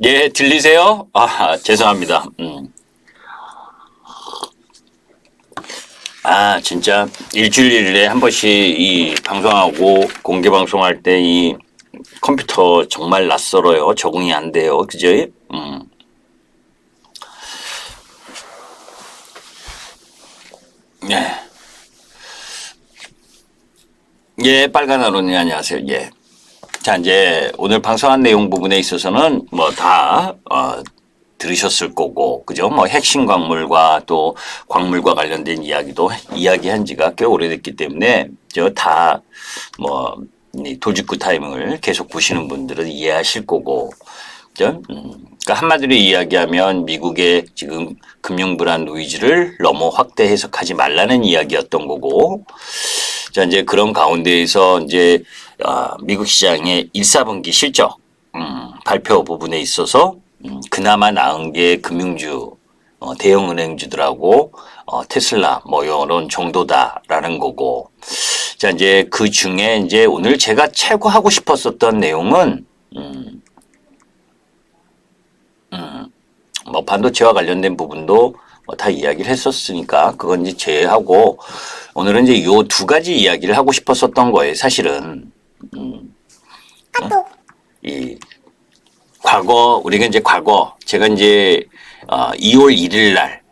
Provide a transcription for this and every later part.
예, 들리세요? 아, 죄송합니다. 진짜 일주일에 한 번씩 이 방송하고 공개 방송할 때 이 컴퓨터 정말 낯설어요. 적응이 안 돼요. 그죠? 예. 예, 빨간 아론님 안녕하세요. 예. 자, 이제 오늘 방송한 내용 부분에 있어서는 뭐 다 들으셨을 거고, 그죠? 뭐 핵심 광물과 또 광물과 관련된 이야기도 이야기한 지가 꽤 오래됐기 때문에 저 다 뭐 돌직구 타이밍을 계속 보시는 분들은 이해하실 거고, 그죠? 그러니까 한마디로 이야기하면 미국의 지금 금융 불안 노이즈를 너무 확대 해석하지 말라는 이야기였던 거고, 자, 이제 그런 가운데에서 이제 미국 시장의 1, 4분기 실적 발표 부분에 있어서 그나마 나은 게 금융주, 대형은행주들하고 테슬라 뭐 이런 정도다라는 거고. 자, 이제 그 중에 이제 오늘 제가 최고 하고 싶었었던 내용은 뭐 반도체와 관련된 부분도 뭐다 이야기를 했었으니까 그건 이제 제외하고 오늘은 이제 요 두 가지 이야기를 하고 싶었었던 거예요. 사실은 이 과거 우리가 이제 과거 제가 이제 2월 1일 날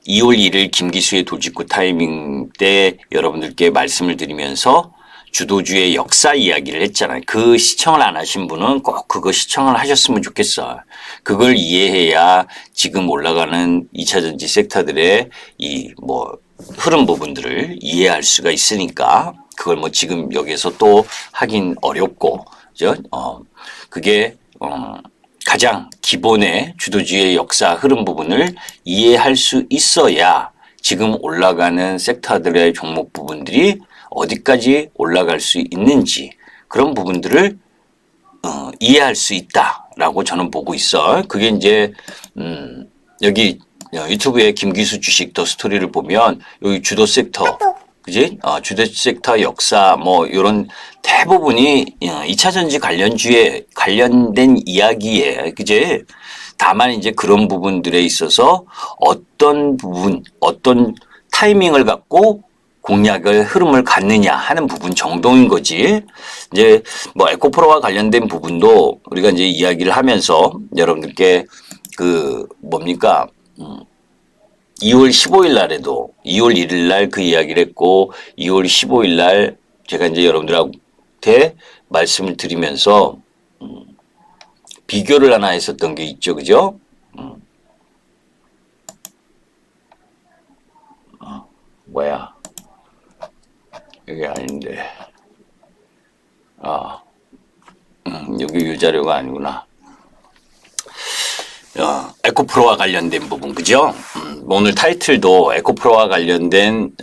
2월 1일 김기수의 돌직구 타이밍 때 여러분들께 말씀을 드리면서 주도주의 역사 이야기를 했잖아요. 그 시청을 안 하신 분은 꼭 그거 시청을 하셨으면 좋겠어. 그걸 이해해야 지금 올라가는 2차전지 섹터들의 이 뭐 흐름 부분들을 이해할 수가 있으니까 그걸 뭐 지금 여기에서 또 하긴 어렵고, 그죠? 그게 가장 기본의 주도주의 역사 흐름 부분을 이해할 수 있어야 지금 올라가는 섹터들의 종목 부분들이 어디까지 올라갈 수 있는지 그런 부분들을 이해할 수 있다라고 저는 보고 있어. 그게 이제 여기 유튜브에 김기수 주식 더 스토리를 보면 여기 주도 섹터, 그지? 주도 섹터 역사 뭐 이런 대부분이 2차 전지 관련주에 관련된 이야기에, 그지? 다만 이제 그런 부분들에 있어서 어떤 부분, 어떤 타이밍을 갖고 공략을 흐름을 갖느냐 하는 부분 정도인 거지. 이제 뭐 에코프로와 관련된 부분도 우리가 이제 이야기를 하면서 여러분들께 그 뭡니까 2월 15일 날에도 2월 1일 날 그 이야기를 했고 2월 15일 날 제가 이제 여러분들한테 말씀을 드리면서 비교를 하나 했었던 게 있죠, 그죠? 뭐야? 여기 아닌데. 여기 이 자료가 아니구나. 에코프로와 관련된 부분, 그죠? 오늘 타이틀도 에코프로와 관련된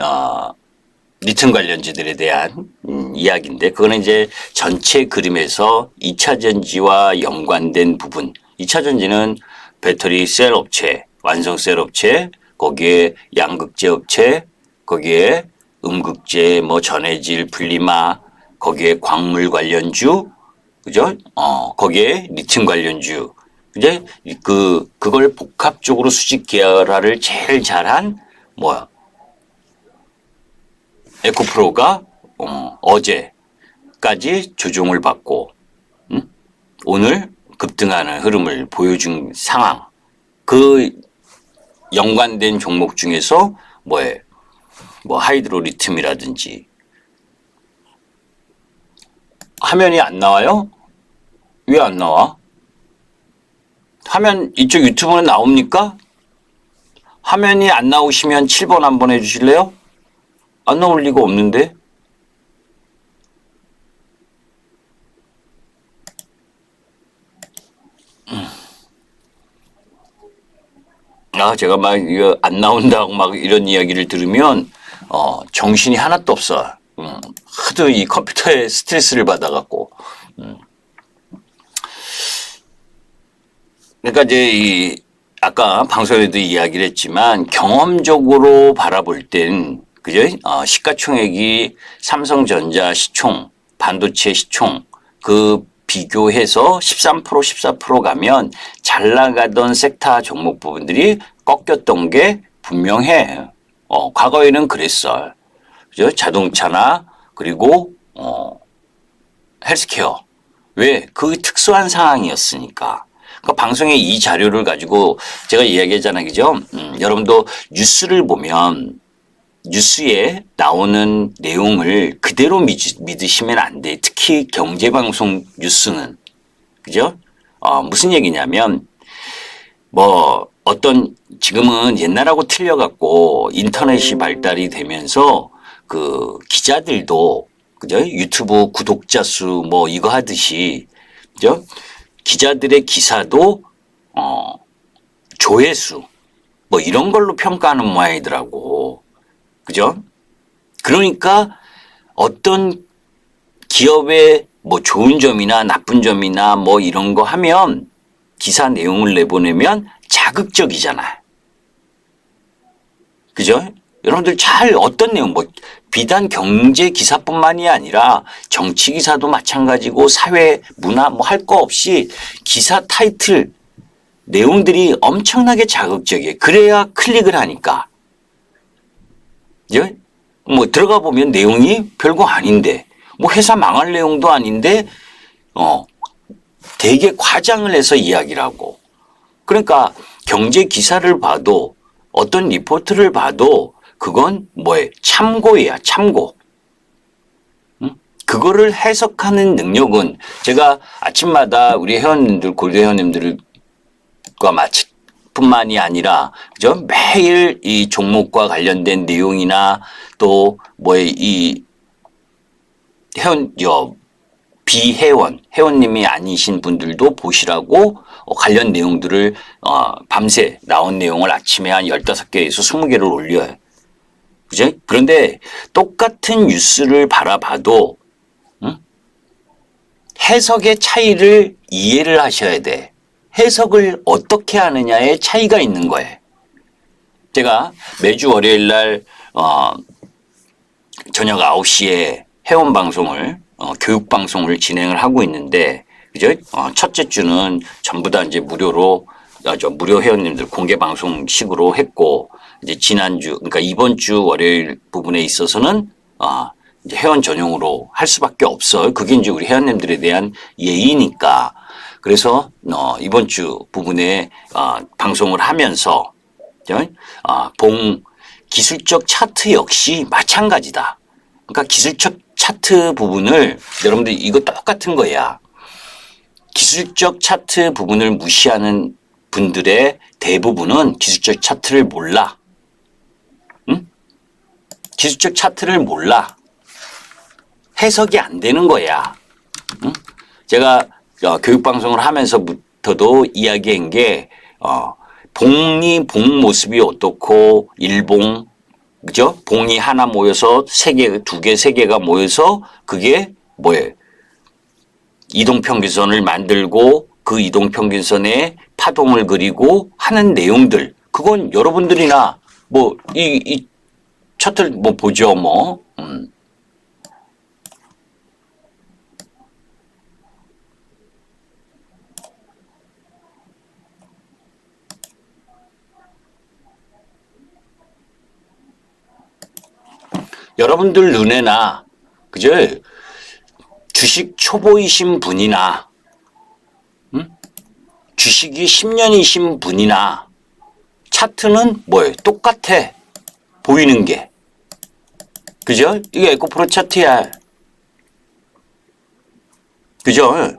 리튬 관련주들에 대한 이야기인데 그거는 이제 전체 그림에서 2차 전지와 연관된 부분. 2차 전지는 배터리 셀 업체, 완성 셀 업체, 거기에 양극재 업체, 거기에 음극재, 뭐 전해질, 분리마, 거기에 광물 관련주, 그죠? 거기에 리튬 관련주. 이제 그걸 복합적으로 수직 계열화를 제일 잘한 뭐야? 에코프로가 어제까지 조종을 받고 오늘 급등하는 흐름을 보여준 상황. 그 연관된 종목 중에서 뭐에 뭐 하이드로 리튬이라든지 화면이 안 나와요? 왜 안 나와? 화면 이쪽 유튜브는 나옵니까? 화면이 안 나오시면 7번 한번 해주실래요? 안 나올 리가 없는데? 제가 막 이거 안 나온다고 막 이런 이야기를 들으면 정신이 하나도 없어. 하도 이 컴퓨터에 스트레스를 받아갖고. 그러니까 이제 이 아까 방송에도 이야기를 했지만 경험적으로 바라볼 땐 그죠? 시가총액이 삼성전자 시총, 반도체 시총 그 비교해서 13%, 14% 가면 잘 나가던 섹터 종목 부분들이 꺾였던 게 분명해. 과거에는 그랬어. 그죠? 자동차나 그리고 헬스케어. 왜? 그 특수한 상황이었으니까. 그러니까 방송에 이 자료를 가지고 제가 이야기했잖아요. 그죠? 여러분도 뉴스를 보면 뉴스에 나오는 내용을 그대로 믿으시면 안 돼. 특히 경제방송 뉴스는. 그죠? 무슨 얘기냐면, 지금은 옛날하고 틀려갖고 인터넷이 발달이 되면서 그 기자들도, 그죠? 유튜브 구독자 수 이거 하듯이, 그죠? 기자들의 기사도, 조회수, 이런 걸로 평가하는 모양이더라고. 그죠? 그러니까 어떤 기업의 좋은 점이나 나쁜 점이나 이런 거 하면 기사 내용을 내보내면 자극적이잖아. 그죠? 여러분들 어떤 내용, 비단 경제 기사뿐만이 아니라 정치 기사도 마찬가지고 사회, 문화 할 거 없이 기사 타이틀, 내용들이 엄청나게 자극적이에요. 그래야 클릭을 하니까. 들어가 보면 내용이 별거 아닌데, 회사 망할 내용도 아닌데, 되게 과장을 해서 이야기를 하고. 그러니까 경제 기사를 봐도 어떤 리포트를 봐도 그건 참고야, 참고. 그거를 해석하는 능력은 제가 아침마다 우리 회원님들, 고려 회원님들과 뿐만이 아니라, 그죠? 매일 이 종목과 관련된 내용이나 또 이 회원님이 아니신 분들도 보시라고 관련 내용들을 밤새 나온 내용을 아침에 한 15개에서 20개를 올려요. 그죠? 그런데 똑같은 뉴스를 바라봐도 해석의 차이를 이해를 하셔야 돼. 해석을 어떻게 하느냐에 차이가 있는 거예요. 제가 매주 월요일 날 저녁 9시에 회원 방송을 교육 방송을 진행을 하고 있는데, 그죠? 첫째 주는 전부 다 이제 무료 회원님들 공개 방송식으로 했고, 이제 지난주, 그러니까 이번 주 월요일 부분에 있어서는 이제 회원 전용으로 할 수밖에 없어요. 그게 이제 우리 회원님들에 대한 예의니까. 그래서 이번 주 부분에 방송을 하면서 기술적 차트 역시 마찬가지다. 그러니까 기술적 차트 부분을 여러분들 이거 똑같은 거야. 기술적 차트 부분을 무시하는 분들의 대부분은 기술적 차트를 몰라. 응? 기술적 차트를 몰라. 해석이 안 되는 거야. 응? 제가 교육방송을 하면서부터도 이야기한 게, 봉 모습이 어떻고, 일봉, 그죠? 봉이 하나 모여서 3개, 2개, 3개가 모여서 그게 뭐예요? 이동평균선을 만들고 그 이동평균선에 파동을 그리고 하는 내용들. 그건 여러분들이나 이 차트를 보죠, 여러분들 눈에나, 그죠? 주식 초보이신 분이나, 주식이 10년이신 분이나, 차트는 똑같아. 보이는 게. 그죠? 이게 에코프로 차트야. 그죠?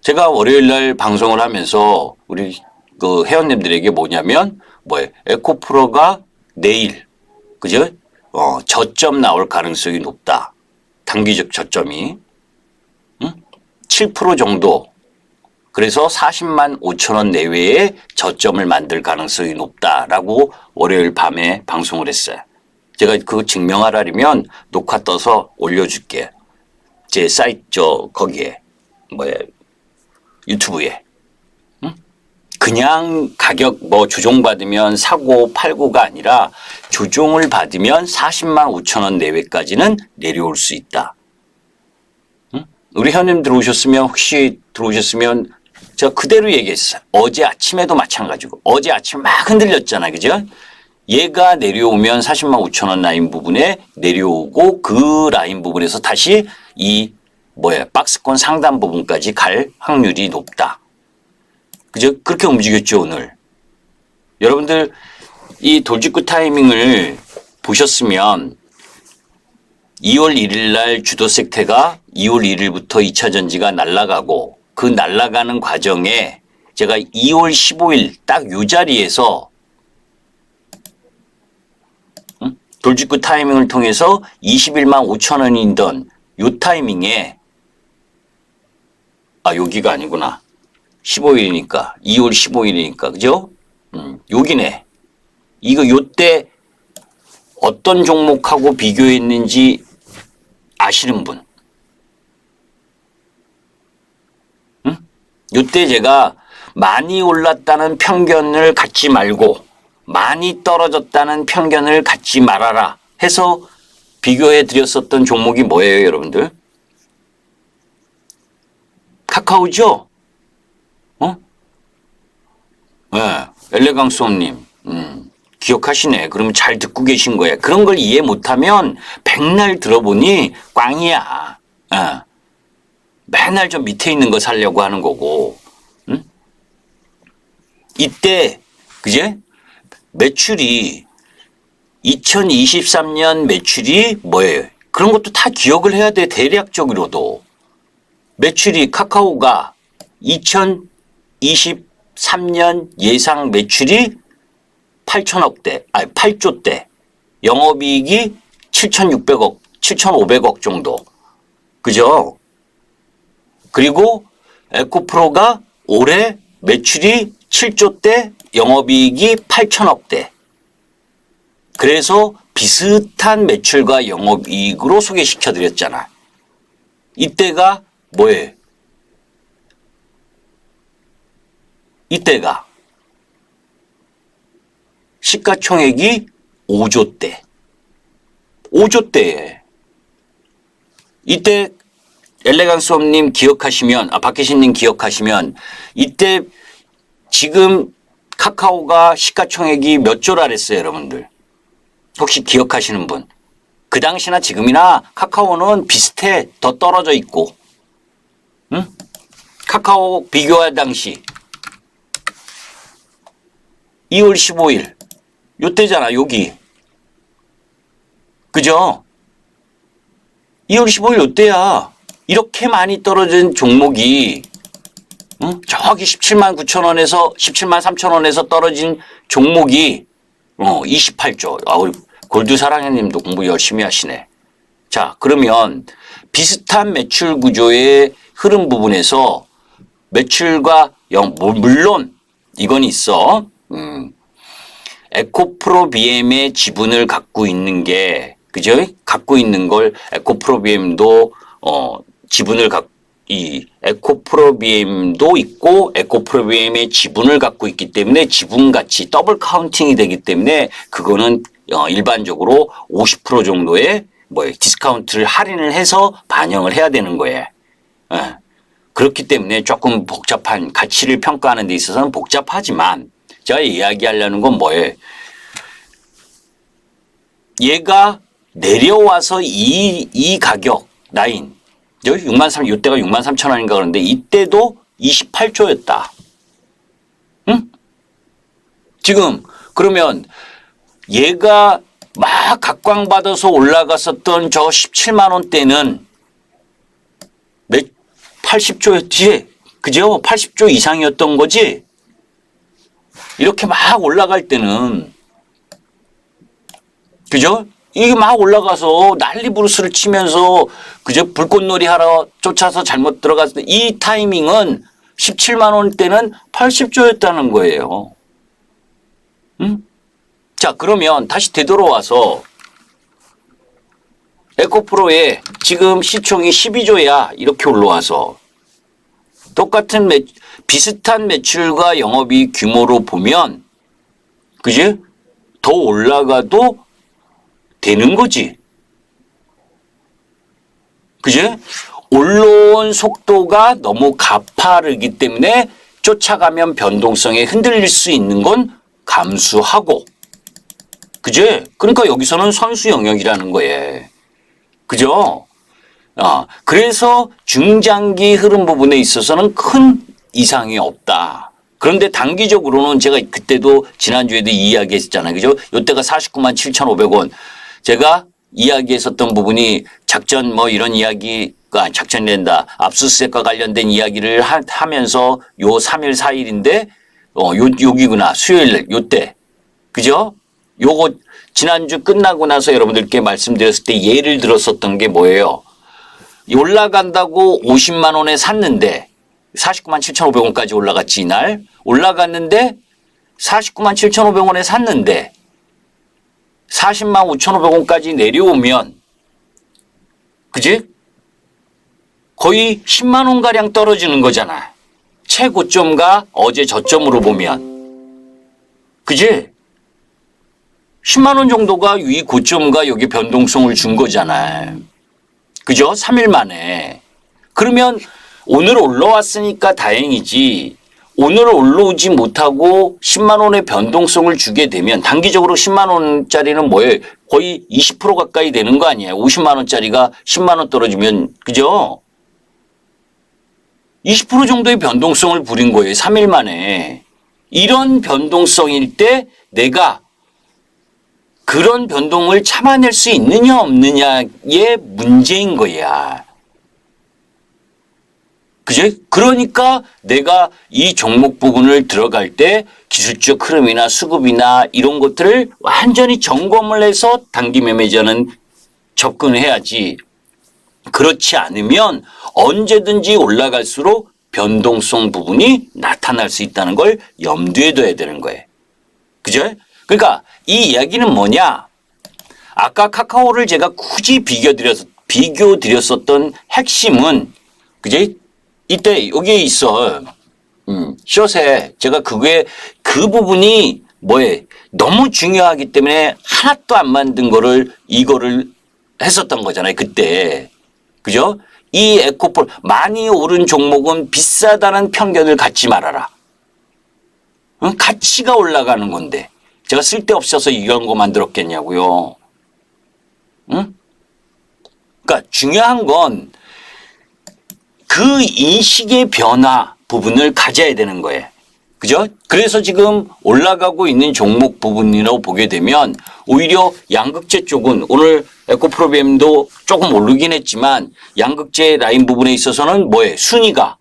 제가 월요일 날 방송을 하면서 우리 그 회원님들에게 뭐냐면, 에코프로가 내일, 그죠? 저점 나올 가능성이 높다. 단기적 저점이. 7% 정도. 그래서 40만 5천 원 내외의 저점을 만들 가능성이 높다라고 월요일 밤에 방송을 했어요. 제가 그거 증명하려면 녹화 떠서 올려줄게. 제 사이트, 거기에, 유튜브에. 그냥 가격 조종받으면 사고 팔고가 아니라 조종을 받으면 40만 5천 원 내외까지는 내려올 수 있다. 우리 현님 들어오셨으면 혹시 들어오셨으면 제가 그대로 얘기했어요. 어제 아침에도 마찬가지고 어제 아침 막 흔들렸잖아요. 그죠? 얘가 내려오면 40만 5천 원 라인 부분에 내려오고 그 라인 부분에서 다시 이 박스권 상단 부분까지 갈 확률이 높다. 그죠? 그렇게 움직였죠, 오늘. 여러분들 이 돌직구 타이밍을 보셨으면 2월 1일 날 주도 섹터가 2월 1일부터 2차 전지가 날아가고 그 날아가는 과정에 제가 2월 15일 딱 요 자리에서 돌직구 타이밍을 통해서 21만 5천 원이던 요 타이밍에 여기가 아니구나. 15일이니까 2월 15일이니까 그죠? 여기네. 이거 요때 어떤 종목하고 비교했는지 아시는 분? 응? 요때 제가 많이 올랐다는 편견을 갖지 말고 많이 떨어졌다는 편견을 갖지 말아라 해서 비교해 드렸었던 종목이 뭐예요, 여러분들? 카카오죠? 네, 엘레강스홈님. 기억하시네. 그러면 잘 듣고 계신 거예요. 그런 걸 이해 못하면 백날 들어보니 꽝이야. 맨날 좀 밑에 있는 거 살려고 하는 거고. 응? 이때 그제 매출이 2023년 매출이 뭐예요? 그런 것도 다 기억을 해야 돼. 대략적으로도. 매출이 카카오가 2023년 예상 매출이 8조대, 영업이익이 7,600억, 7,500억 정도. 그죠? 그리고 에코프로가 올해 매출이 7조대, 영업이익이 8천억대. 그래서 비슷한 매출과 영업이익으로 소개시켜 드렸잖아. 이때가 뭐예요? 이때가 시가총액이 5조대. 5조대에. 이때 엘레강스홈님 기억하시면, 박혜신님 기억하시면 이때 지금 카카오가 시가총액이 몇 조라 그랬어요, 여러분들? 혹시 기억하시는 분? 그 당시나 지금이나 카카오는 비슷해. 더 떨어져 있고. 응? 카카오 비교할 당시 2월 15일 요때잖아, 여기. 그죠? 2월 15일 요때야. 이렇게 많이 떨어진 종목이 저기 17만 9천 원에서 17만 3천 원에서 떨어진 종목이 28조. 우리 골드 사랑해님도 공부 열심히 하시네. 자, 그러면 비슷한 매출 구조의 흐름 부분에서 매출과 물론 이건 있어. 에코프로비엠의 지분을 갖고 있는 게 그죠? 갖고 있는 걸 에코프로비엠도 지분을 이 에코프로비엠도 있고 에코프로비엠의 지분을 갖고 있기 때문에 지분 가치 더블 카운팅이 되기 때문에 그거는 일반적으로 50% 정도의 디스카운트를 할인을 해서 반영을 해야 되는 거예요. 그렇기 때문에 조금 복잡한 가치를 평가하는 데 있어서는 복잡하지만 제가 이야기하려는 건 뭐예요? 얘가 내려와서 이 가격 라인 여기 63,000 이때가 63,000 원인가 그런데 이때도 28조였다. 응? 지금 그러면 얘가 막 각광받아서 올라갔었던 저 17만 원대는 80조였지? 그죠? 80조 이상이었던 거지? 이렇게 막 올라갈 때는 그죠? 이게 막 올라가서 난리 부르스를 치면서 그저 불꽃놀이 하러 쫓아서 잘못 들어갔을 때 이 타이밍은 17만 원대는 80조였다는 거예요. 응? 자, 그러면 다시 되돌아와서 에코프로에 지금 시총이 12조야 이렇게 올라와서 똑같은 비슷한 매출과 영업이익 규모로 보면 그지? 더 올라가도 되는 거지. 그지? 올라온 속도가 너무 가파르기 때문에 쫓아가면 변동성에 흔들릴 수 있는 건 감수하고, 그제? 그러니까 여기서는 선수 영역이라는 거예요. 그죠? 그래서 중장기 흐름 부분에 있어서는 큰 이상이 없다. 그런데 단기적으로는 제가 그때도 지난주에도 이야기했잖아요. 그죠? 이때가 49만 7,500원. 제가 이야기했었던 부분이 작전 뭐 이런 이야기가 작전이 된다. 압수수색과 관련된 이야기를 하면서 요 3일 4일인데 여기구나. 수요일 요때. 그죠? 요거 지난주 끝나고 나서 여러분들께 말씀드렸을 때 예를 들었었던 게 뭐예요? 올라간다고 50만 원에 샀는데 49만 7,500원까지 올라갔지 이날. 올라갔는데 49만 7,500원에 샀는데 40만 5,500원까지 내려오면 그지? 거의 10만 원가량 떨어지는 거잖아. 최고점과 어제 저점으로 보면. 그지? 10만 원 정도가 위 고점과 여기 변동성을 준 거잖아. 그죠? 3일 만에. 그러면 오늘 올라왔으니까 다행이지. 오늘 올라오지 못하고 10만 원의 변동성을 주게 되면 단기적으로 10만 원짜리는 뭐예요? 거의 20% 가까이 되는 거 아니에요? 50만 원짜리가 10만 원 떨어지면. 그죠? 20% 정도의 변동성을 부린 거예요. 3일 만에. 이런 변동성일 때 내가 그런 변동을 참아낼 수 있느냐 없느냐의 문제인 거야. 그죠? 그러니까 내가 이 종목 부분을 들어갈 때 기술적 흐름이나 수급이나 이런 것들을 완전히 점검을 해서 단기 매매자는 접근을 해야지. 그렇지 않으면 언제든지 올라갈수록 변동성 부분이 나타날 수 있다는 걸 염두에 둬야 되는 거예요. 그죠? 그러니까 이 이야기는 뭐냐? 아까 카카오를 제가 굳이 비교 드렸었던 핵심은 그지? 이때 여기에 있어. 숏에 제가 그 부분이 뭐에 너무 중요하기 때문에 하나도 안 만든 이거를 했었던 거잖아요. 그때. 그죠? 이 에코폴 많이 오른 종목은 비싸다는 편견을 갖지 말아라. 가치가 올라가는 건데. 제가 쓸데없어서 이런 거 만들었겠냐고요. 응? 그러니까 중요한 건 그 인식의 변화 부분을 가져야 되는 거예요. 그죠? 그래서 지금 올라가고 있는 종목 부분이라고 보게 되면 오히려 양극재 쪽은 오늘 에코프로비엠도 조금 오르긴 했지만 양극재 라인 부분에 있어서는 뭐예요? 순위가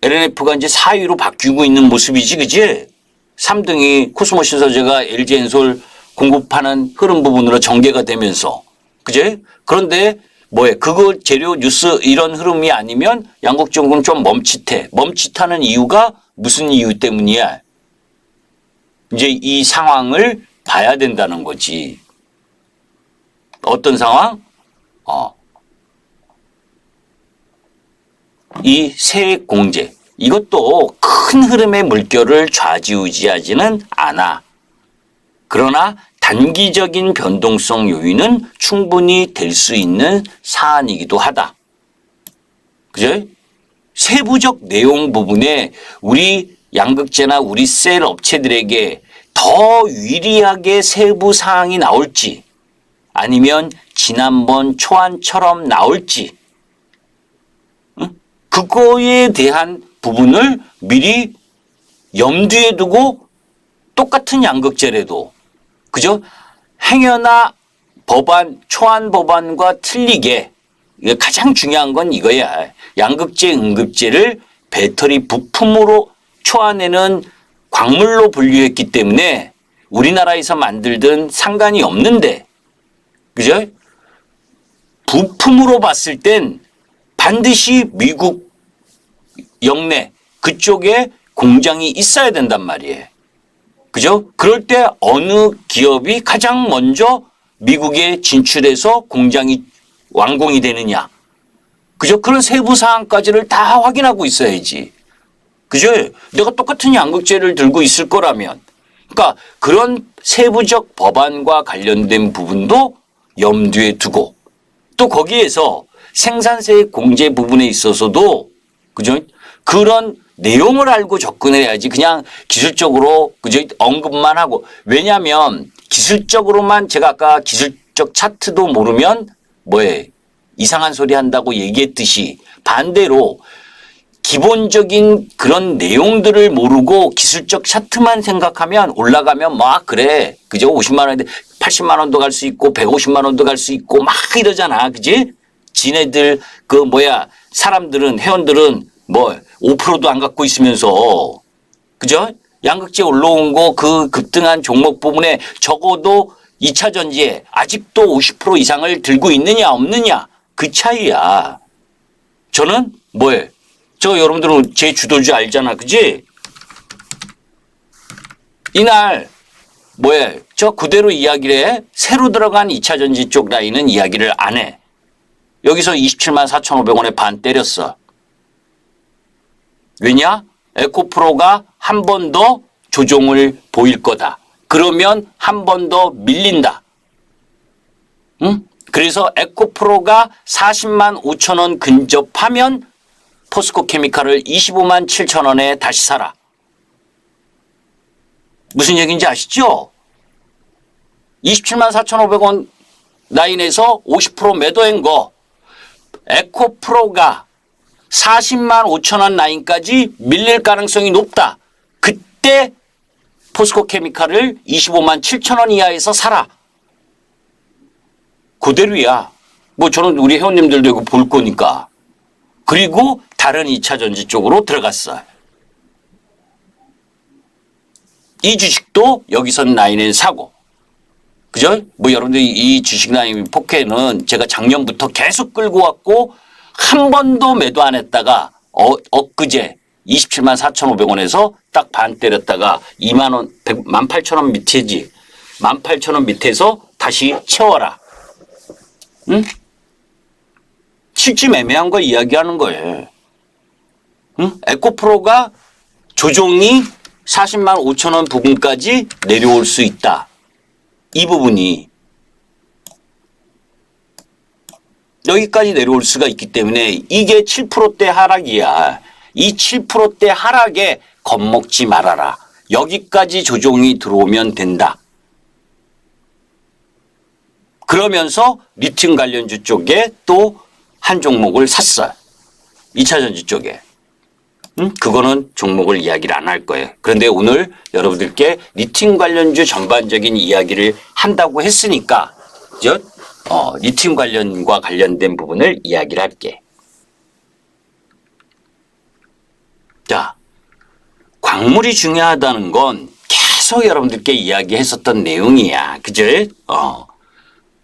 LNF가 이제 4위로 바뀌고 있는 모습이지, 그지? 3등이 코스모신소재가 LG엔솔 공급하는 흐름 부분으로 전개가 되면서, 그제? 그런데 뭐예요? 그거 재료 뉴스 이런 흐름이 아니면 양극재는 좀 멈칫해. 멈칫하는 이유가 무슨 이유 때문이야? 이제 이 상황을 봐야 된다는 거지. 어떤 상황? 이 세액 공제. 이것도 큰 흐름의 물결을 좌지우지하지는 않아. 그러나 단기적인 변동성 요인은 충분히 될 수 있는 사안이기도 하다. 그죠? 세부적 내용 부분에 우리 양극재나 우리 셀 업체들에게 더 유리하게 세부 사항이 나올지 아니면 지난번 초안처럼 나올지 그거에 대한 부분을 미리 염두에 두고 똑같은 양극재라도 그죠? 행여나 법안, 초안 법안과 틀리게 가장 중요한 건 이거야. 양극재, 음극재를 배터리 부품으로 초안에는 광물로 분류했기 때문에 우리나라에서 만들든 상관이 없는데 그죠? 부품으로 봤을 땐 반드시 미국 영내 그쪽에 공장이 있어야 된단 말이에요. 그죠? 그럴 때 어느 기업이 가장 먼저 미국에 진출해서 공장이 완공이 되느냐. 그죠? 그런 세부 사항까지를 다 확인하고 있어야지. 그죠? 내가 똑같은 양극재를 들고 있을 거라면. 그러니까 그런 세부적 법안과 관련된 부분도 염두에 두고 또 거기에서 생산세 공제 부분에 있어서도 그죠? 그런 내용을 알고 접근을 해야지 그냥 기술적으로 그죠? 언급만 하고 왜냐하면 기술적으로만 제가 아까 기술적 차트도 모르면 뭐에 이상한 소리 한다고 얘기했듯이 반대로 기본적인 그런 내용들을 모르고 기술적 차트만 생각하면 올라가면 막 그래. 그죠? 50만 원인데 80만 원도 갈 수 있고 150만 원도 갈 수 있고 막 이러잖아. 그지? 지네들 그 뭐야 사람들은 회원들은 뭐 5%도 안 갖고 있으면서 그죠? 양극재 올라온 거 그 급등한 종목 부분에 적어도 2차 전지에 아직도 50% 이상을 들고 있느냐 없느냐 그 차이야. 저는 뭐해? 저 여러분들은 제 주도주 알잖아. 그지? 이날 뭐해? 저 그대로 이야기를 해. 새로 들어간 2차 전지 쪽 라인은 이야기를 안 해. 여기서 27만 4,500원에 반 때렸어. 왜냐? 에코프로가 한 번 더 조정을 보일 거다. 그러면 한 번 더 밀린다. 응? 그래서 에코프로가 40만 5천 원 근접하면 포스코 케미칼을 25만 7천 원에 다시 사라. 무슨 얘기인지 아시죠? 27만 4,500원 라인에서 50% 매도한 거 에코프로가 40만 5천 원 라인까지 밀릴 가능성이 높다. 그때 포스코 케미칼을 25만 7천 원 이하에서 사라. 그대로야. 뭐 저는 우리 회원님들도 이거 볼 거니까. 그리고 다른 2차 전지 쪽으로 들어갔어. 이 주식도 여기선 라인에 사고. 그죠? 뭐 여러분들 이 주식 라인 포켓은 제가 작년부터 계속 끌고 왔고 한 번도 매도 안 했다가 엊그제 27만 4,500원에서 딱 반 때렸다가 2만 원, 18,000원 밑에지. 18,000원 밑에서 다시 채워라. 응? 실질 애매한 거 이야기하는 거예요. 응? 에코프로가 조정이 40만 5천 원 부분까지 내려올 수 있다. 이 부분이 여기까지 내려올 수가 있기 때문에 이게 7%대 하락이야. 이 7%대 하락에 겁먹지 말아라. 여기까지 조정이 들어오면 된다. 그러면서 리튬 관련주 쪽에 또 한 종목을 샀어요. 2차 전지 쪽에. 그거는 종목을 이야기를 안 할 거예요. 그런데 오늘 여러분들께 리튬 관련주 전반적인 이야기를 한다고 했으니까 리튬 관련과 관련된 부분을 이야기를 할게. 자, 광물이 중요하다는 건 계속 여러분들께 이야기했었던 내용이야. 그죠?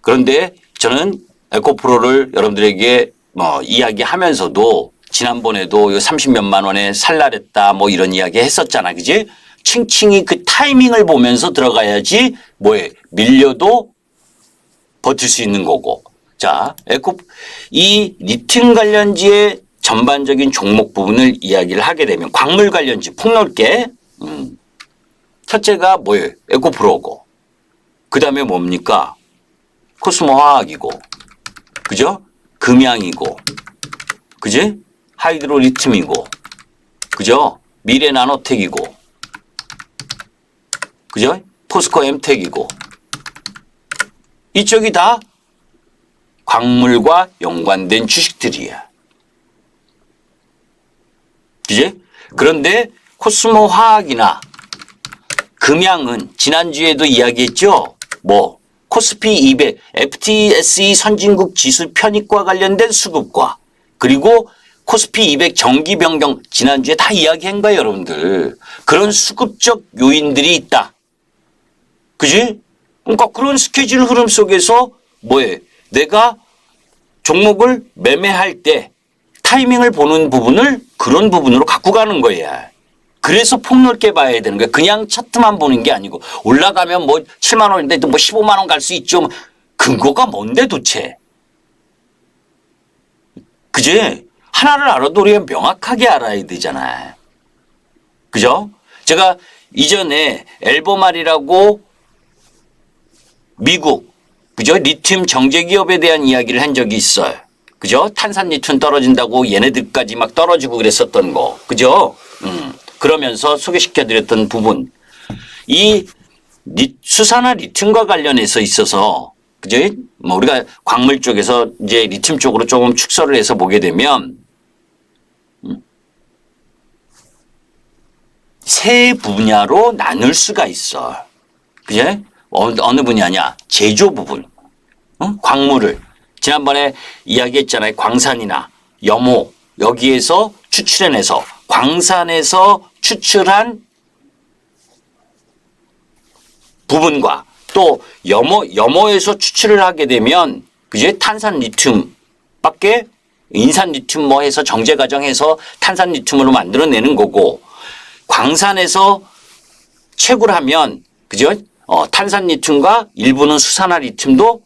그런데 저는 에코프로를 여러분들에게 이야기하면서도 지난번에도 30몇만 원에 살랄했다 뭐 이런 이야기 했었잖아. 그지? 칭칭이 그 타이밍을 보면서 들어가야지 뭐에 밀려도 버틸 수 있는 거고. 자, 이 리튬 관련지의 전반적인 종목 부분을 이야기를 하게 되면 광물 관련지 폭넓게 첫째가 뭐예요? 에코프로고. 그 다음에 뭡니까? 코스모 화학이고. 그죠? 금양이고. 그지? 하이드로 리튬이고. 그죠? 미래 나노텍이고. 그죠? 포스코 엠텍이고. 이쪽이 다 광물과 연관된 주식들이야. 그지? 그런데 코스모 화학이나 금양은 지난주에도 이야기했죠? 뭐 코스피 200, FTSE 선진국 지수 편입과 관련된 수급과 그리고 코스피 200 정기 변경 지난주에 다 이야기한 거예요, 여러분들. 그런 수급적 요인들이 있다. 그지? 그러니까 그런 스케줄 흐름 속에서 뭐에 내가 종목을 매매할 때 타이밍을 보는 부분을 그런 부분으로 갖고 가는 거야. 그래서 폭넓게 봐야 되는 거야. 그냥 차트만 보는 게 아니고 올라가면 뭐 7만 원인데 뭐 15만 원 갈 수 있죠. 근거가 뭔데 도대체. 그지? 하나를 알아도 우리가 명확하게 알아야 되잖아. 그죠? 제가 이전에 엘보말이라고 미국 그죠? 리튬 정제 기업에 대한 이야기를 한 적이 있어요. 그죠? 탄산 리튬 떨어진다고 얘네들까지 막 떨어지고 그랬었던 거. 그죠? 그러면서 소개시켜드렸던 부분. 이 수산화 리튬과 관련해서 있어서 그죠? 뭐 우리가 광물 쪽에서 이제 리튬 쪽으로 조금 축소를 해서 보게 되면 세 분야로 나눌 수가 있어. 그제? 어느 분야냐? 제조 부분. 광물을. 지난번에 이야기했잖아요. 광산이나 염호 여기에서 추출해내서 광산에서 추출한 부분과 또 염호에서 추출을 하게 되면 그제 탄산 리튬밖에 인산 리튬 뭐 해서 정제 과정해서 탄산 리튬으로 만들어내는 거고 광산에서 채굴 하면 그죠? 탄산 리튬과 일부는 수산화 리튬도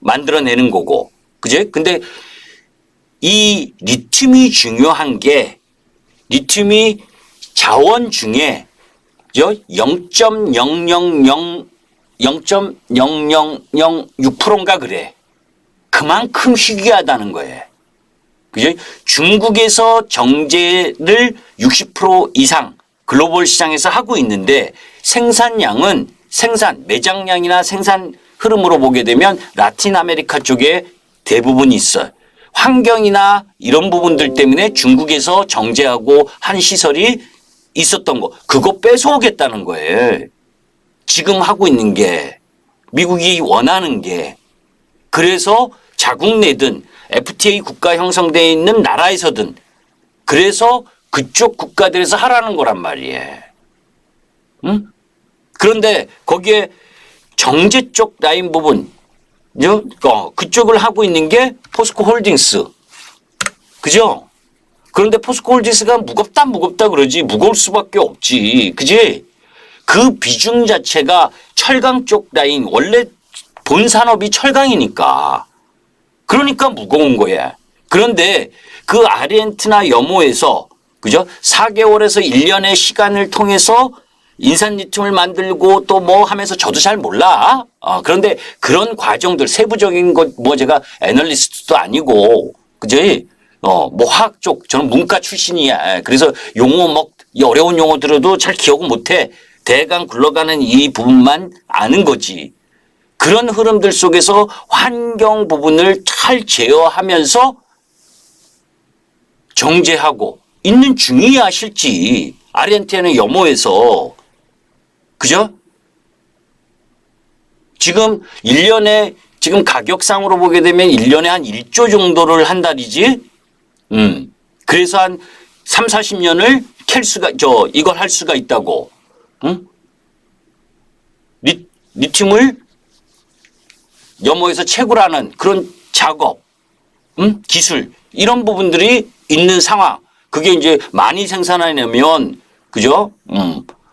만들어내는 거고 그죠? 근데 이 리튬이 중요한 게 리튬이 자원 중에 0.0006%인가 그래. 그만큼 희귀하다는 거예요. 그죠? 중국에서 정제를 60% 이상 글로벌 시장에서 하고 있는데 생산량은 매장량이나 생산 흐름으로 보게 되면 라틴 아메리카 쪽에 대부분 있어요. 환경이나 이런 부분들 때문에 중국에서 정제하고 한 시설이 있었던 거. 그거 뺏어오겠다는 거예요. 지금 하고 있는 게 미국이 원하는 게 그래서 자국 내든 FTA 국가 형성되어 있는 나라에서든 그래서 그쪽 국가들에서 하라는 거란 말이에요. 응? 그런데 거기에 정제 쪽 라인 부분 그쪽을 하고 있는 게 포스코 홀딩스. 그죠? 그런데 포스코 홀딩스가 무겁다 그러지. 무거울 수밖에 없지. 그지? 그 비중 자체가 철강 쪽 라인 원래 본 산업이 철강이니까. 그러니까 무거운 거야. 그런데 그 아르헨티나 염호에서 그죠? 4개월에서 1년의 시간을 통해서 인산 리튬을 만들고 또 뭐 하면서 저도 잘 몰라. 그런데 그런 과정들 세부적인 것 뭐 제가 애널리스트도 아니고 그지? 뭐 화학 쪽 저는 문과 출신이야. 그래서 용어 뭐 어려운 용어 들어도 잘 기억은 못해. 대강 굴러가는 이 부분만 아는 거지. 그런 흐름들 속에서 환경 부분을 잘 제어하면서 정제하고 있는 중이야 실지. 아르헨티나 염호에서 그죠? 지금 1년에 지금 가격상으로 보게 되면 1년에 한 1조 정도를 한달이지. 그래서 한 3, 40년을 이걸 할 수가 있다고. 응? 리튬을 염호에서 채굴하는 그런 작업, 기술 이런 부분들이 있는 상황. 그게 이제 많이 생산하려면 그죠?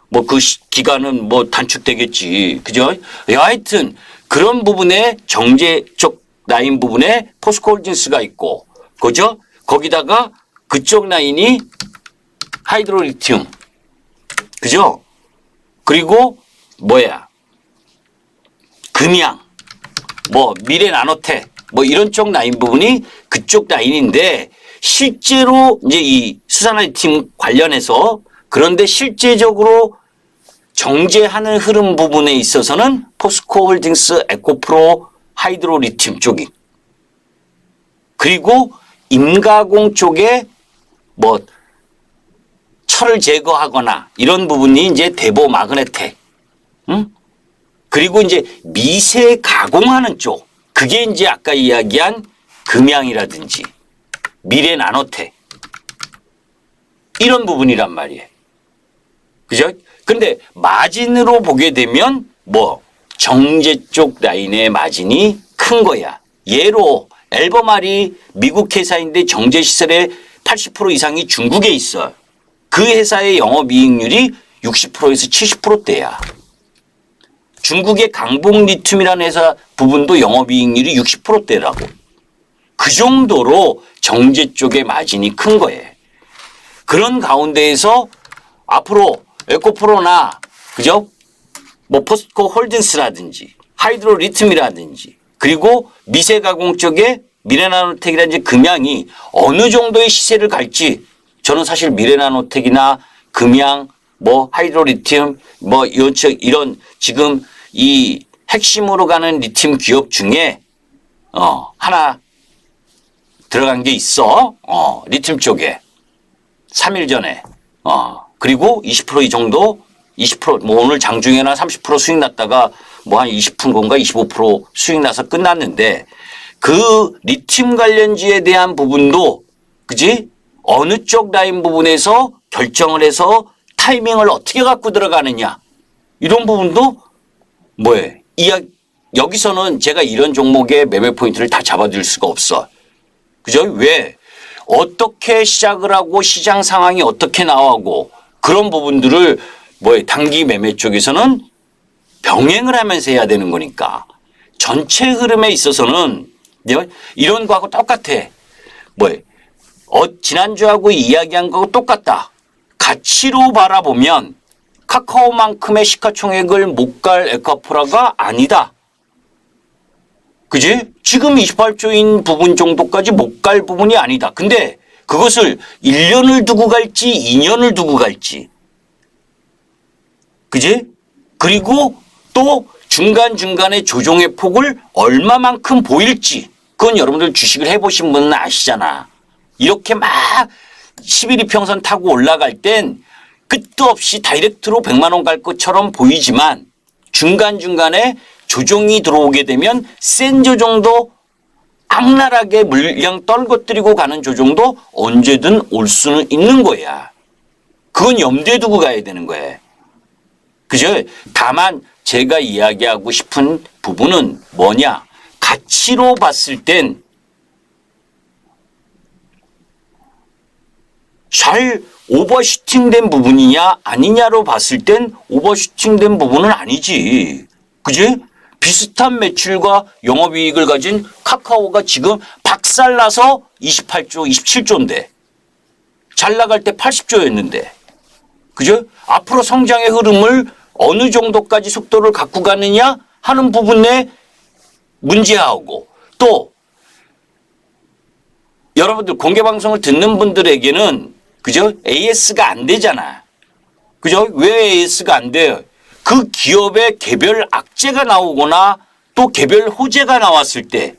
뭐 그 기간은 뭐 단축되겠지. 그죠? 하여튼 그런 부분에 정제 쪽 라인 부분에 포스코 홀딩스가 있고 그죠? 거기다가 그쪽 라인이 하이드로 리튬. 그죠? 그리고 뭐야? 금양. 뭐 미래 나노텍 뭐 이런 쪽 라인 부분이 그쪽 라인인데 실제로 이제 이 수산화 리튬 관련해서 그런데 실제적으로 정제하는 흐름 부분에 있어서는 포스코 홀딩스 에코프로 하이드로 리튬 쪽이 그리고 임가공 쪽에 뭐 철을 제거하거나 이런 부분이 이제 대보 마그네텍 그리고 이제 미세 가공하는 쪽 그게 이제 아까 이야기한 금양이라든지 미래 나노텍 이런 부분이란 말이에요. 그죠? 근데 마진으로 보게 되면 뭐 정제 쪽 라인의 마진이 큰 거야. 예로 앨범알이 미국 회사인데 정제 시설의 80% 이상이 중국에 있어. 그 회사의 영업이익률이 60%에서 70%대야. 중국의 강북 리튬이라는 회사 부분도 영업이익률이 60%대라고. 그 정도로 정제 쪽의 마진이 큰 거예요. 그런 가운데에서 앞으로 에코프로나 그죠? 뭐 포스코 홀딩스라든지 하이드로 리튬이라든지 그리고 미세 가공 쪽에 미래나노텍이라는 이제 금양이 어느 정도의 시세를 갈지 저는 사실 미래나노텍이나 금양 뭐 하이드로리튬 뭐 이런 지금 이 핵심으로 가는 리튬 기업 중에 하나 들어간 게 있어. 리튬 쪽에 3일 전에 그리고 20% 이 정도 20%뭐 오늘 장중에나 30% 수익 났다가 뭐 한 20%인가 25% 수익 나서 끝났는데 그 리튬 관련주에 대한 부분도 그지 어느 쪽 라인 부분에서 결정을 해서 타이밍을 어떻게 갖고 들어가느냐 이런 부분도 뭐에 여기서는 제가 이런 종목의 매매 포인트를 다 잡아줄 수가 없어. 그죠? 왜? 어떻게 시작을 하고 시장 상황이 어떻게 나오고 그런 부분들을 단기 매매 쪽에서는 병행을 하면서 해야 되는 거니까 전체 흐름에 있어서는 이런 거하고 똑같아. 지난주하고 이야기한 거하고 똑같다. 가치로 바라보면 카카오만큼의 시가총액을 못 갈 에코프라가 아니다. 그지? 지금 28조인 부분 정도까지 못 갈 부분이 아니다. 근데 그것을 1년을 두고 갈지 2년을 두고 갈지. 그지? 그리고 또 중간중간에 조정의 폭을 얼마만큼 보일지. 그건 여러분들 주식을 해보신 분은 아시잖아. 이렇게 막 11이평선 타고 올라갈 땐 끝도 없이 다이렉트로 100만 원 갈 것처럼 보이지만 중간중간에 조정이 들어오게 되면 센 조정도 악랄하게 물량 떨궈뜨리고 가는 조정도 언제든 올 수는 있는 거야. 그건 염두에 두고 가야 되는 거예요. 그죠? 다만 제가 이야기하고 싶은 부분은 뭐냐? 가치로 봤을 땐 잘 오버슈팅된 부분이냐 아니냐로 봤을 땐 오버슈팅된 부분은 아니지. 그지? 비슷한 매출과 영업이익을 가진 카카오가 지금 박살나서 28조, 27조인데 잘 나갈 때 80조였는데 그죠? 앞으로 성장의 흐름을 어느 정도까지 속도를 갖고 가느냐 하는 부분에 문제하고 또 여러분들 공개방송을 듣는 분들에게는 그죠? AS가 안 되잖아. 그죠? 왜 AS가 안 돼요? 그 기업의 개별 악재가 나오거나 또 개별 호재가 나왔을 때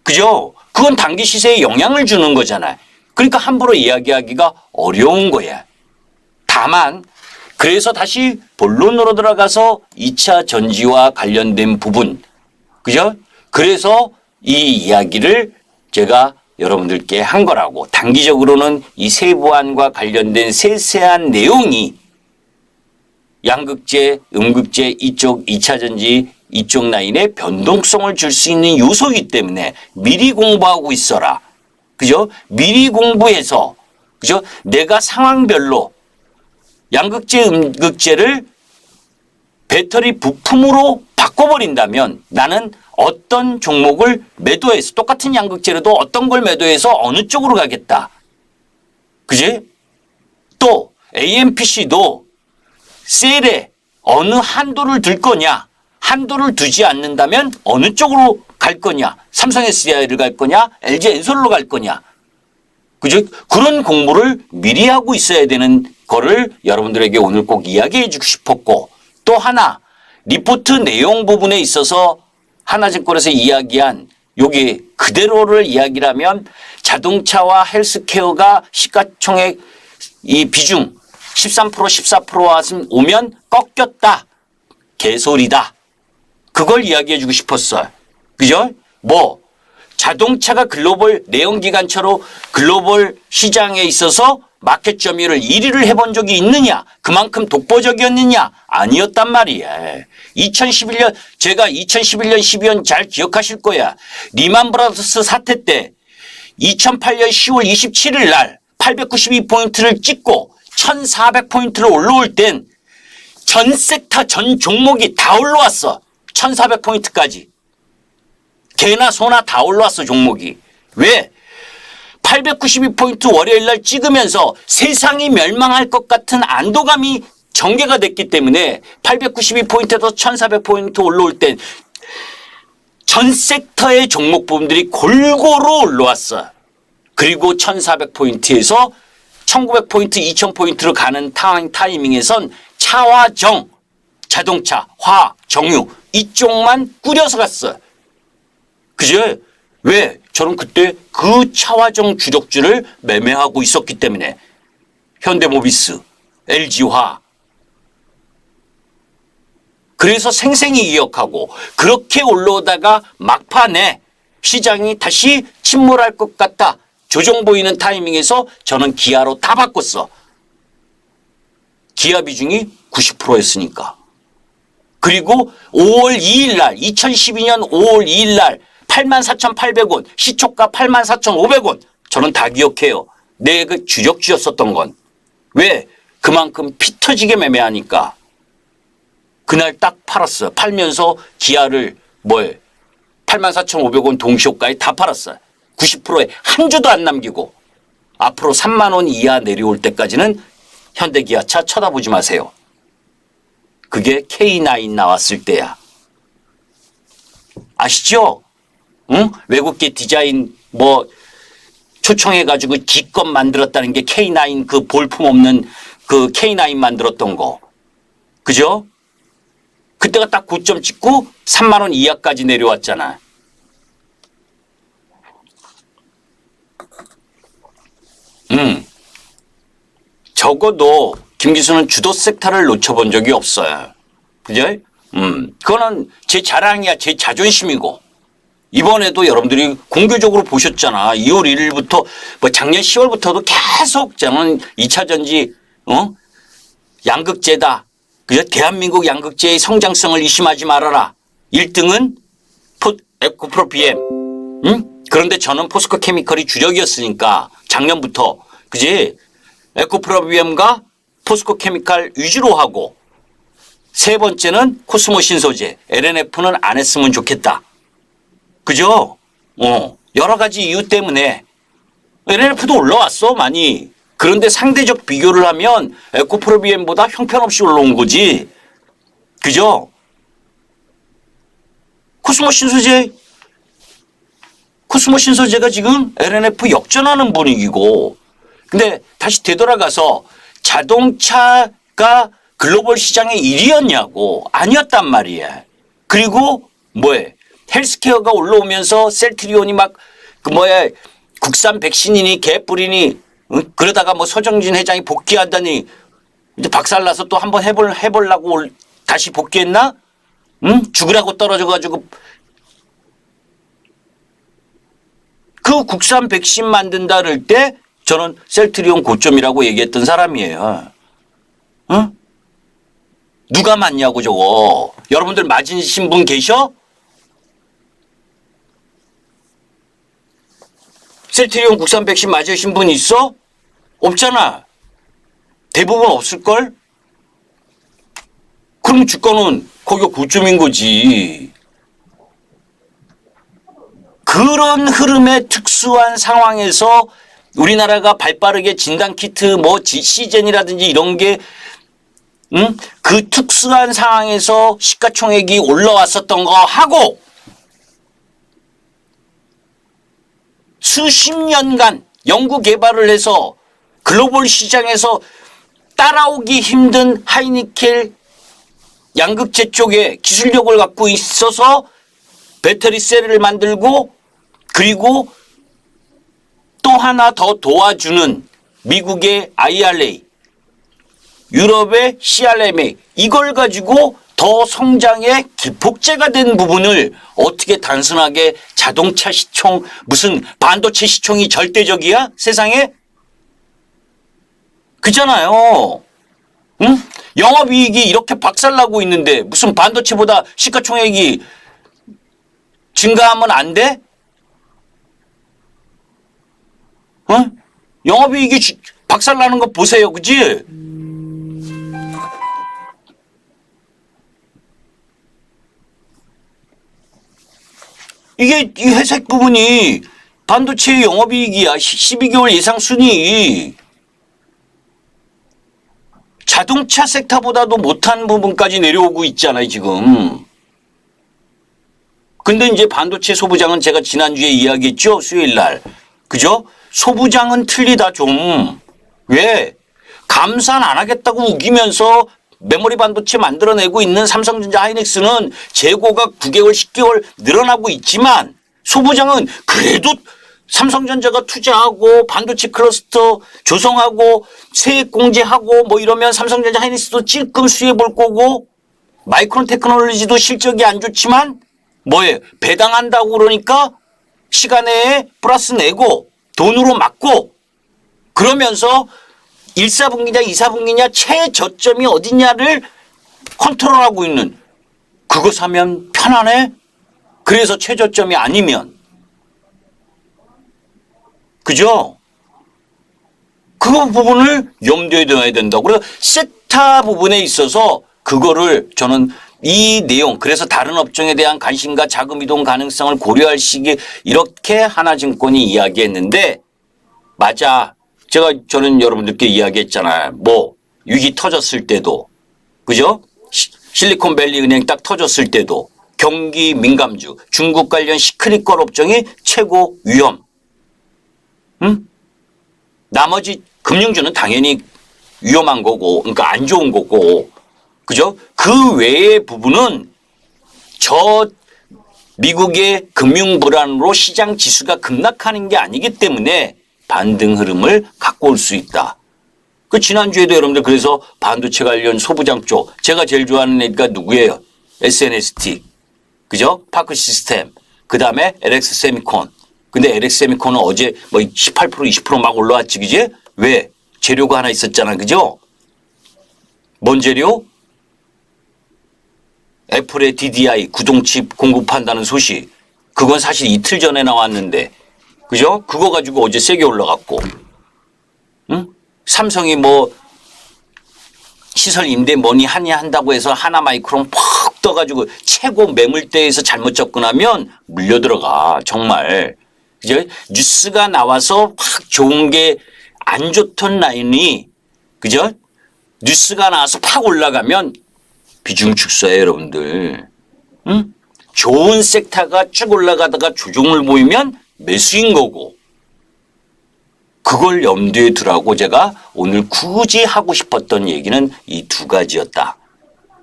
그죠? 그건 단기 시세에 영향을 주는 거잖아. 그러니까 함부로 이야기하기가 어려운 거야. 다만 그래서 다시 본론으로 들어가서 2차 전지와 관련된 부분 그죠? 그래서 이 이야기를 제가 여러분들께 한 거라고. 단기적으로는 이 세부안과 관련된 세세한 내용이 양극재, 음극재 이쪽 2차 전지 이쪽 라인에 변동성을 줄 수 있는 요소이기 때문에 미리 공부하고 있어라. 그죠? 미리 공부해서 그죠? 내가 상황별로 양극재, 음극재를 배터리 부품으로 바꿔버린다면 나는 어떤 종목을 매도해서 똑같은 양극재라도 어떤 걸 매도해서 어느 쪽으로 가겠다. 그지? 또 AMPC도 셀에 어느 한도를 둘 거냐 한도를 두지 않는다면 어느 쪽으로 갈 거냐 삼성 SDI를 갈 거냐 LG 엔솔로 갈 거냐 그죠? 그런 공부를 미리 하고 있어야 되는 거를 여러분들에게 오늘 꼭 이야기해 주고 싶었고 또 하나 리포트 내용 부분에 있어서 하나증권에서 이야기한 여기 그대로를 이야기라면 자동차와 헬스케어가 시가총액 이 비중 13% 14% 오면 꺾였다. 개소리다. 그걸 이야기해 주고 싶었어요. 그죠? 뭐 자동차가 글로벌 내연기관차로 글로벌 시장에 있어서 마켓 점유율을 1위를 해본 적이 있느냐? 그만큼 독보적이었느냐? 아니었단 말이야. 2011년 제가 2011년 12년 잘 기억하실 거야. 리만 브라더스 사태 때 2008년 10월 27일 날 892포인트를 찍고 1400포인트를 올라올 땐 전 섹터 전 종목이 다 올라왔어. 1400포인트까지. 개나 소나 다 올라왔어 종목이. 왜? 892포인트 월요일 날 찍으면서 세상이 멸망할 것 같은 안도감이 전개가 됐기 때문에 892포인트에서 1400포인트 올라올 땐 전 섹터의 종목 부분들이 골고루 올라왔어. 그리고 1400포인트에서 1900포인트, 2000포인트로 가는 타이밍에선 차와 정, 자동차, 화, 정유 이쪽만 꾸려서 갔어. 그죠? 왜? 저는 그때 그 차와 정 주력주를 매매하고 있었기 때문에 현대모비스, LG화 그래서 생생히 기억하고 그렇게 올라오다가 막판에 시장이 다시 침몰할 것 같다. 조정 보이는 타이밍에서 저는 기아로 다 바꿨어. 기아 비중이 90%였으니까. 그리고 5월 2일 날 2012년 5월 2일 날 84,800원 시초가 84,500원 저는 다 기억해요. 내 그 주력주였었던 건. 왜? 그만큼 피 터지게 매매하니까. 그날 딱 팔았어. 팔면서 기아를 84,500원 동시호가에 다 팔았어. 90%에 한 주도 안 남기고 앞으로 3만 원 이하 내려올 때까지는 현대기아차 쳐다보지 마세요. 그게 K9 나왔을 때야. 아시죠? 응? 외국계 디자인 초청해가지고 기껏 만들었다는 게 K9 그 볼품 없는 그 K9 만들었던 거. 그죠? 그때가 딱 고점 찍고 3만 원 이하까지 내려왔잖아. 적어도 김기수는 주도 섹터를 놓쳐본 적이 없어요. 그죠? 그거는 제 자랑이야, 제 자존심이고. 이번에도 여러분들이 공개적으로 보셨잖아. 2월 1일부터 작년 10월부터도 계속 저는 2차 전지 양극재다. 그죠? 대한민국 양극재의 성장성을 의심하지 말아라. 1등은 에코프로 BM. 그런데 저는 포스코 케미컬이 주력이었으니까 작년부터 그지? 에코프로 BM과 포스코 케미칼 위주로 하고 세 번째는 코스모 신소재. LNF는 안 했으면 좋겠다. 그죠? 여러 가지 이유 때문에 LNF도 올라왔어 많이. 그런데 상대적 비교를 하면 에코프로 BM보다 형편없이 올라온 거지. 그죠? 코스모 신소재가 지금 LNF 역전하는 분위기고. 근데 다시 되돌아가서 자동차가 글로벌 시장의 1위였냐고. 아니었단 말이야. 그리고 헬스케어가 올라오면서 셀트리온이 국산 백신이니 개뿔이니 그러다가 서정진 회장이 복귀하다니 이제 박살나서 또 한번 해보려고 다시 복귀했나? 죽으라고 떨어져가지고 그 국산 백신 만든다 그럴 때 저는 셀트리온 고점이라고 얘기했던 사람이에요. 누가 맞냐고 저거. 여러분들 맞으신 분 계셔? 셀트리온 국산 백신 맞으신 분 있어? 없잖아. 대부분 없을걸? 그럼 주가는 거기가 고점인 거지. 그런 흐름의 특수한 상황에서 우리나라가 발빠르게 진단키트 시젠이라든지 이런 게 그 특수한 상황에서 시가총액이 올라왔었던 거 하고 수십 년간 연구 개발을 해서 글로벌 시장에서 따라오기 힘든 하이니켈 양극재 쪽에 기술력을 갖고 있어서 배터리 셀을 만들고 그리고 또 하나 더 도와주는 미국의 IRA, 유럽의 CRMA 이걸 가지고 더 성장의 기폭제가 된 부분을 어떻게 단순하게 자동차 시총 무슨 반도체 시총이 절대적이야? 세상에? 그잖아요. 응? 영업이익이 이렇게 박살나고 있는데 무슨 반도체보다 시가총액이 증가하면 안 돼? 영업이익이 박살나는 거 보세요. 그지? 이게 이 회색 부분이 반도체 영업이익이야. 12개월 예상 순이익. 자동차 섹터보다도 못한 부분까지 내려오고 있잖아요, 지금. 근데 이제 반도체 소부장은 제가 지난주에 이야기했죠. 수요일 날. 그죠? 소부장은 틀리다 좀. 왜? 감산 안 하겠다고 우기면서 메모리 반도체 만들어내고 있는 삼성전자 하이닉스는 재고가 9개월, 10개월 늘어나고 있지만 소부장은 그래도 삼성전자가 투자하고 반도체 클러스터 조성하고 세액 공제하고 뭐 이러면 삼성전자 하이닉스도 찔끔 수혜 볼 거고 마이크론 테크놀로지도 실적이 안 좋지만 뭐예요? 배당한다고 그러니까 시간에 플러스 내고 돈으로 막고 그러면서 1사분기냐 2사분기냐 최저점이 어디냐를 컨트롤하고 있는 그거 사면 편하네? 그래서 최저점이 아니면 그죠? 그 부분을 염두에 둬야 된다고. 그래서 섹터 부분에 있어서 그거를 저는 이 내용 그래서 다른 업종에 대한 관심과 자금 이동 가능성을 고려할 시기에 이렇게 하나증권이 이야기했는데 맞아. 저는 여러분들께 이야기했잖아요. 뭐 위기 터졌을 때도 그죠? 실리콘밸리 은행 딱 터졌을 때도 경기 민감주 중국 관련 시크릿걸 업종이 최고 위험. 응? 나머지 금융주는 당연히 위험한 거고 그러니까 안 좋은 거고 그죠? 그 외의 부분은 저 미국의 금융 불안으로 시장 지수가 급락하는 게 아니기 때문에 반등 흐름을 갖고 올 수 있다. 그 지난주에도 여러분들 그래서 반도체 관련 소부장 쪽 제가 제일 좋아하는 애가 누구예요? SNST. 그죠? 파크 시스템. 그다음에 LX 세미콘. 근데 LX 세미콘은 어제 뭐 18% 20% 막 올라왔지 그지? 왜? 재료가 하나 있었잖아. 그죠? 뭔 재료? 애플의 DDI 구동칩 공급한다는 소식. 그건 사실 이틀 전에 나왔는데 그죠? 그거 가지고 어제 세게 올라갔고 응? 삼성이 뭐 시설 임대 뭐니 하니 한다고 해서 하나마이크론 퍽 떠가지고 최고 매물대에서 잘못 접근하면 물려 들어가 정말 그죠? 뉴스가 나와서 확 좋은 게 안 좋던 라인이 그죠? 뉴스가 나와서 팍 올라가면 비중 축소해 여러분들. 응? 좋은 섹터가 쭉 올라가다가 조정을 보이면 매수인 거고 그걸 염두에 두라고 제가 오늘 굳이 하고 싶었던 얘기는 이 두 가지였다.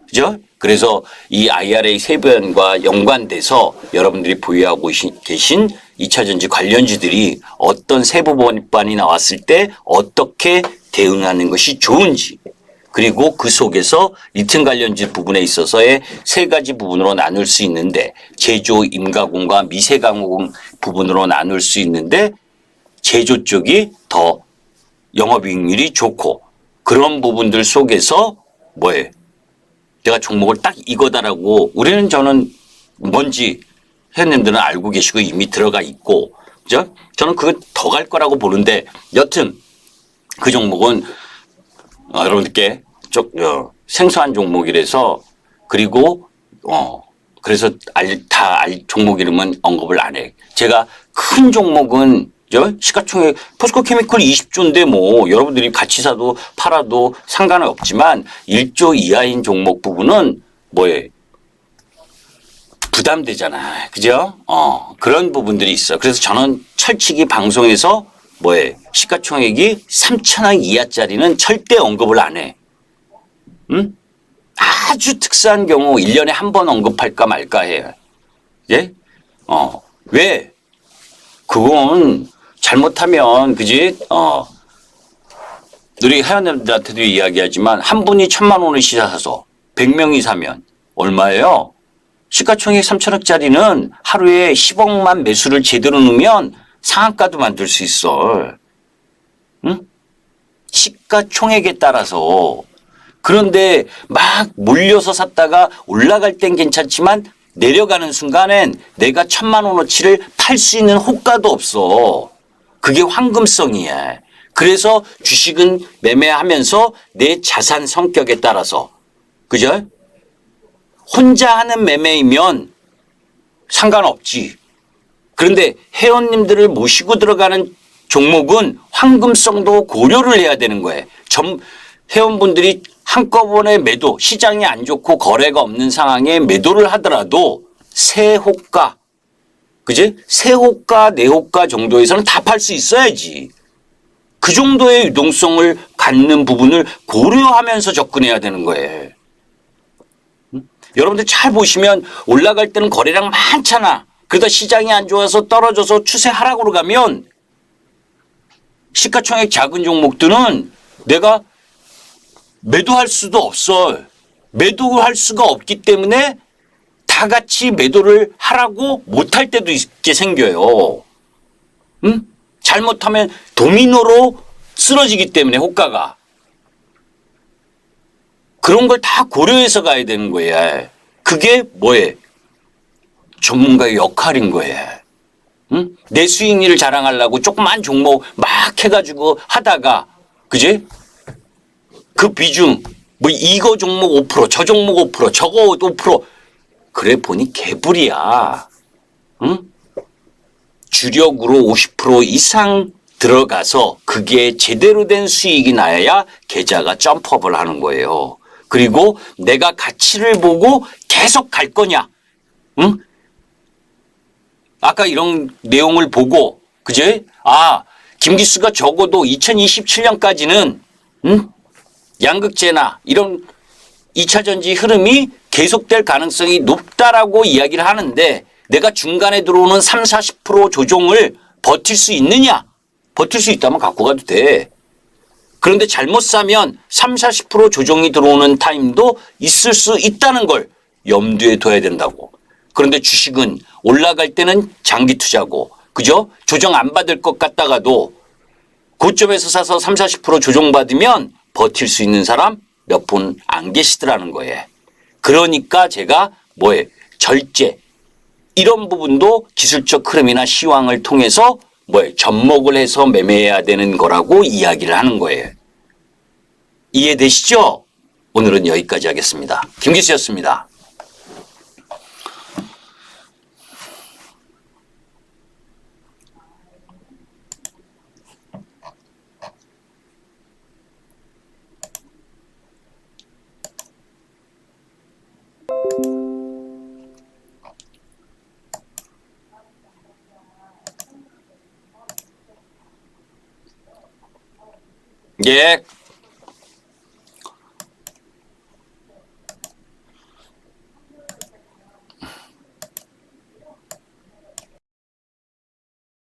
그죠? 그래서 이 IRA 세변과 연관돼서 여러분들이 보유하고 계신 2차전지 관련주들이 어떤 세부 법안이 나왔을 때 어떻게 대응하는 것이 좋은지 그리고 그 속에서 리튬 관련주 부분에 있어서의 세 가지 부분으로 나눌 수 있는데 제조 임가공과 미세가공 부분으로 나눌 수 있는데 제조 쪽이 더 영업이익률이 좋고 그런 부분들 속에서 뭐예요? 내가 종목을 딱 이거다라고 저는 뭔지 회원님들은 알고 계시고 이미 들어가 있고 그죠? 저는 그거 더 갈 거라고 보는데 여튼 그 종목은 여러분들께 생소한 종목이라서 그리고 그래서 종목 이름은 언급을 안 해. 제가 큰 종목은 시가총액 포스코 케미컬 20조인데 뭐 여러분들이 같이 사도 팔아도 상관은 없지만 1조 이하인 종목 부분은 뭐에 부담되잖아. 그죠? 그런 부분들이 있어. 그래서 저는 철칙이 방송에서 시가총액이 3천억 이하짜리는 절대 언급을 안 해. 응? 아주 특수한 경우 1년에 한 번 언급할까 말까 해요. 예? 왜? 그건 잘못하면 그지? 우리 회원님들한테도 이야기하지만 한 분이 1,000만 원을 사서 100명이 사면 얼마예요? 시가총액 3천억짜리는 하루에 10억만 매수를 제대로 넣으면 상한가도 만들 수 있어. 응? 시가총액에 따라서. 그런데 막 몰려서 샀다가 올라갈 땐 괜찮지만 내려가는 순간엔 내가 1,000만 원어치를 팔 수 있는 호가도 없어. 그게 황금성이야. 그래서 주식은 매매하면서 내 자산 성격에 따라서 그죠? 혼자 하는 매매이면 상관없지. 그런데 회원님들을 모시고 들어가는 종목은 황금성도 고려를 해야 되는 거예요. 회원분들이 한꺼번에 매도, 시장이 안 좋고 거래가 없는 상황에 매도를 하더라도 세호가, 그지? 세호가, 내호가 정도에서는 다 팔 수 있어야지. 그 정도의 유동성을 갖는 부분을 고려하면서 접근해야 되는 거예요. 여러분들 잘 보시면 올라갈 때는 거래량 많잖아. 그러다 시장이 안 좋아서 떨어져서 추세 하락으로 가면 시가총액 작은 종목들은 내가 매도할 수도 없어. 매도할 수가 없기 때문에 다 같이 매도를 하라고 못할 때도 있게 생겨요. 응? 잘못하면 도미노로 쓰러지기 때문에 호가가. 그런 걸 다 고려해서 가야 되는 거야. 그게 뭐예요? 전문가의 역할인 거예요. 응? 내 수익률을 자랑하려고 조그만 종목 막 해가지고 하다가, 그지? 그 비중, 뭐 이거 종목 5%, 저 종목 5%, 저거 5%. 그래 보니 개불이야. 응? 주력으로 50% 이상 들어가서 그게 제대로 된 수익이 나야 계좌가 점프업을 하는 거예요. 그리고 내가 가치를 보고 계속 갈 거냐. 응? 아까 이런 내용을 보고, 그제? 아, 김기수가 적어도 2027년까지는, 응? 양극재나 이런 2차 전지 흐름이 계속될 가능성이 높다라고 이야기를 하는데 내가 중간에 들어오는 3, 40% 조정을 버틸 수 있느냐? 버틸 수 있다면 갖고 가도 돼. 그런데 잘못 사면 3, 40% 조정이 들어오는 타임도 있을 수 있다는 걸 염두에 둬야 된다고. 그런데 주식은 올라갈 때는 장기 투자고, 그죠? 조정 안 받을 것 같다가도 고점에서 사서 3, 40% 조정받으면 버틸 수 있는 사람 몇 분 안 계시더라는 거예요. 그러니까 제가 뭐예요? 절제. 이런 부분도 기술적 흐름이나 시황을 통해서 뭐예요? 접목을 해서 매매해야 되는 거라고 이야기를 하는 거예요. 이해되시죠? 오늘은 여기까지 하겠습니다. 김기수였습니다. 예.